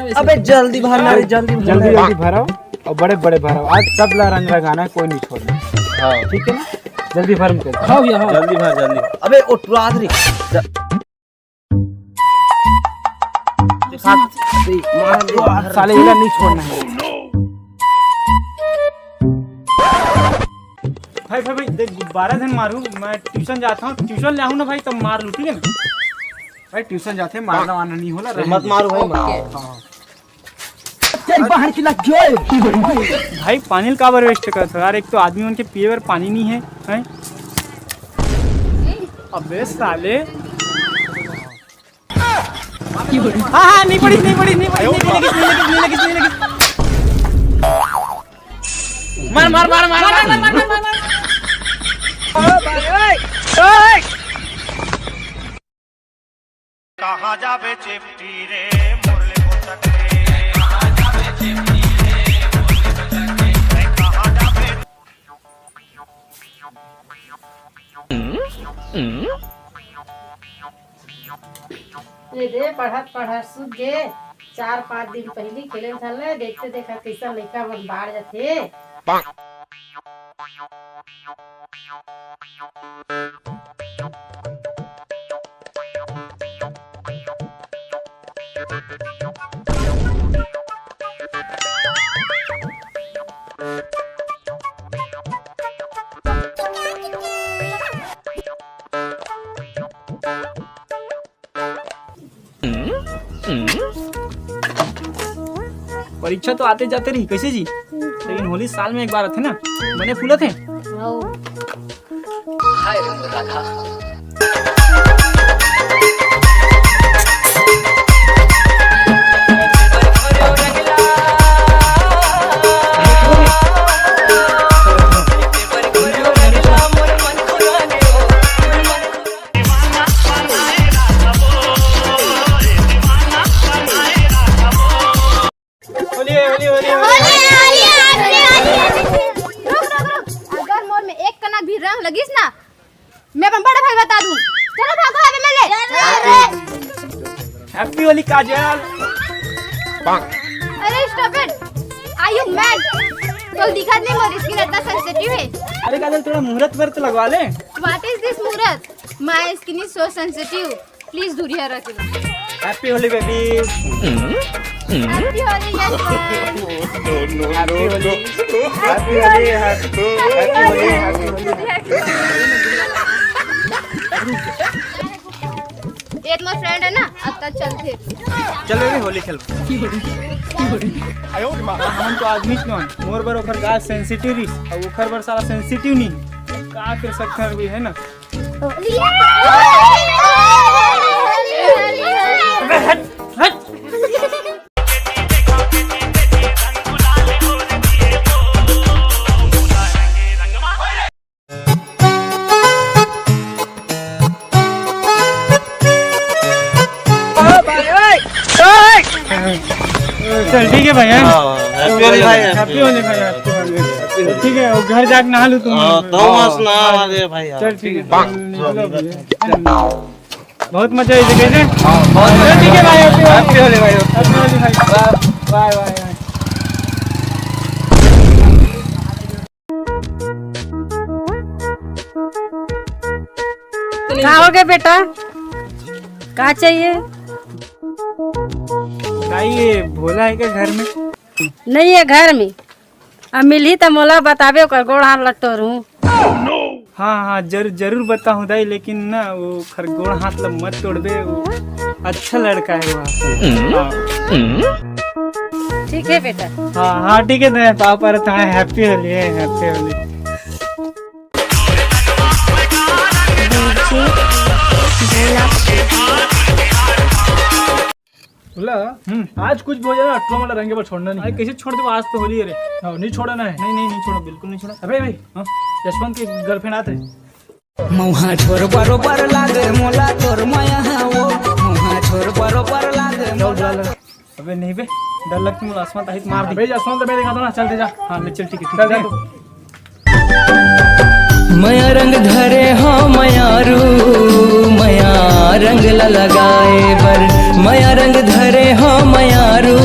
वैसे। अबे जल्दी भरना रे, जल्दी जल्दी भरो और बड़े बड़े भरो। आज सब ला रंग लगाना है, कोई नहीं छोड़ना। हाँ ठीक है ना, जल्दी भर कर। हाँ भैया हाँ। जल्दी भर जल्दी। अबे उठवा दे साले इधर नहीं छोड़ना है। भाई भाई भाई देख, 12 दिन मारू मैं ट्यूशन जाता हूँ, ट्यूशन ले आऊँ ना भाई, तब मार लूँ ठीक है ना भाई। ट्यूशन जाते मारना वारना नहीं होला। मत मारो भाई, मत। बाहर की लग गए भाई पानी का बार वेस्ट कर यार। एक तो आदमी उनके पिए पर पानी नहीं है, हैं? अबे साले। हाँ हाँ नहीं पड़ी नहीं पड़ी नहीं पड़ी नहीं लगी। मार मार मार मार मार मार मार मार। कहाँ जावे चिपटी रे मुरली को चक्रे, कहाँ जावे चिपटी रे मुरली को चक्रे, कहाँ जावे। रे पढ़त सूझ गे। 4-5 दिन पहले खेले चले, देखते देखा कैसा लड़का मन बाढ़ जाते। परीक्षा तो आते जाते रही कैसे जी, लेकिन होली साल में एक बार आते ना, बने फूले थे। हाय रे राधा। लगिस ना, मैं अपन बड़ा भाई बता दूं। चलो भागो अबे मिले। हैप्पी होली काजल। अरे stop it, are you mad? तो दिखा नहीं मोर स्किन इतना सेंसिटिव है। अरे काजल थोड़ा मुहूर्त वर्त लगवा ले। व्हाट इज दिस मुहूर्त? My skin is so sensitive, please दूर ही रखना। Happy Holi baby. Happy Holi yes. Happy Holi happy Holi happy ये तुम्हारा फ्रेंड है ना, अब तक चलते। चलो रे होली खेल। हम तो आदमी कौन मोर बर ओकर गाय सेंसिटिव रिस और ओकर बर सारा सेंसिटिव नहीं का कर सकता भी है ना। अबे हट हट। चल ठीक है भाई। हैप्पी होली भाई, हैप्पी होली भाई, हैप्पी होली। ठीक है घर जाके नहा लूँ तुम। तो मस्त ना दे भाई। चल ठीक है, बहुत मजा आई जगह से। ठीक है भाई, हैप्पी होली भाई, हैप्पी होली भाई। Bye bye bye. कहाँ हो गए बेटा, कहाँ चाहिए? ये भोला है क्या घर में? नहीं है घर में। अब मिली तो मोला बताबे कर गोड़ हाथ लटोर हूँ। हाँ हाँ जरूर बताऊँ दाई, लेकिन ना वो खरगोड़ हाथ लब मत तोड़बे, वो अच्छा लड़का है वहाँ। ठीक है बेटा। हाँ हाँ ठीक है पापा रहता है। हैप्पी होली है, हैप्पी होली। बोला आज कुछ बोल ना, अटलो वाला रंगे पर छोड़ना नहीं। कैसे छोड़ दो, आज तो होली है रे। नहीं छोड़ना है। नहीं छोड़ो, बिल्कुल नहीं छोड़ा। अबे भाई यशवंत की गर्लफ्रेंड आते मौहा छोर बरोबर लागे मोला तोर माया वो मौहा छोर बरोबर लागे। अबे नहीं बे, डर लगती मुझे। आसमान ताहित मार दी। भाई यशवंत मैं देखा था ना, चल दे जा। हाँ ले चल ठीक है, चल जा तू। मया रंग धरे हो मयारू मया रंग लगाए बर मया रंग धरे हो मयारू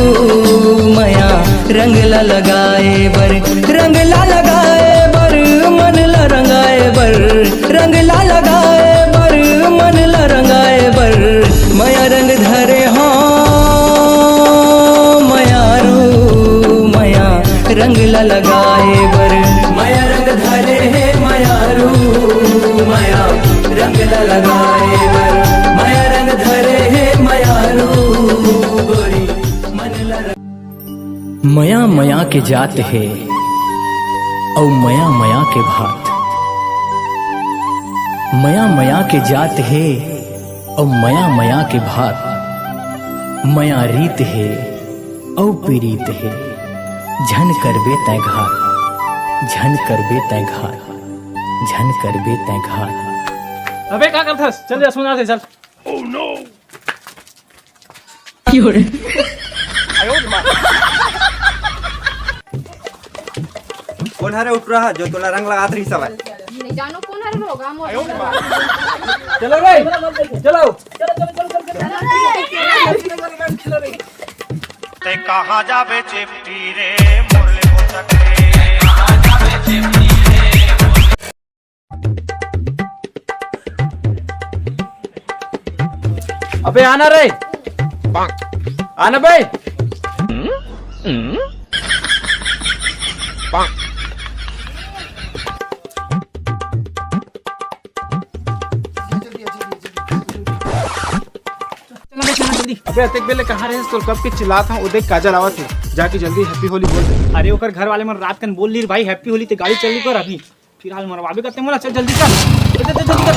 ला लगाए बर रंग ला लगाए बर मन ला रंगाए बर रंग ला लगाए बर मन ला रंगाए बर माया रंग धरे हाँ मायारू माया रंग ला लगाए बर माया रंग धरे है मायारू माया रंग ला लगाए बर माया रंग धरे है मायारू गोरी मन ला मया मया के जात है औ मया मया के भात मया मया के जात है औ मया मया के भात मया रीत है औ पीरीत है झन करबे तै घात झन करबे तै घात झन करबे तै घात। अबे क्या करथस? चल जा सुना से चल। कौन हरे उठ रहा जो तोला रंग लगात रही सब नहीं जानो कौन है लोग हम चलो रे चलो। ते कहाँ जावे चिपटी रे मुरली को चक्रे अबे आना रे आना बे। अबे अतेक बेले कहाँ रहे तो कब के चिल्लात हूँ देख काजल आवत है जाके जल्दी हैप्पी होली बोल दे। अरे ओकर घर वाले मन रात कन बोल ली भाई हैप्पी होली ते गाड़ी चल कर अभी फिलहाल मरवाबे करते मोला चल जल्दी कर जल्दी कर।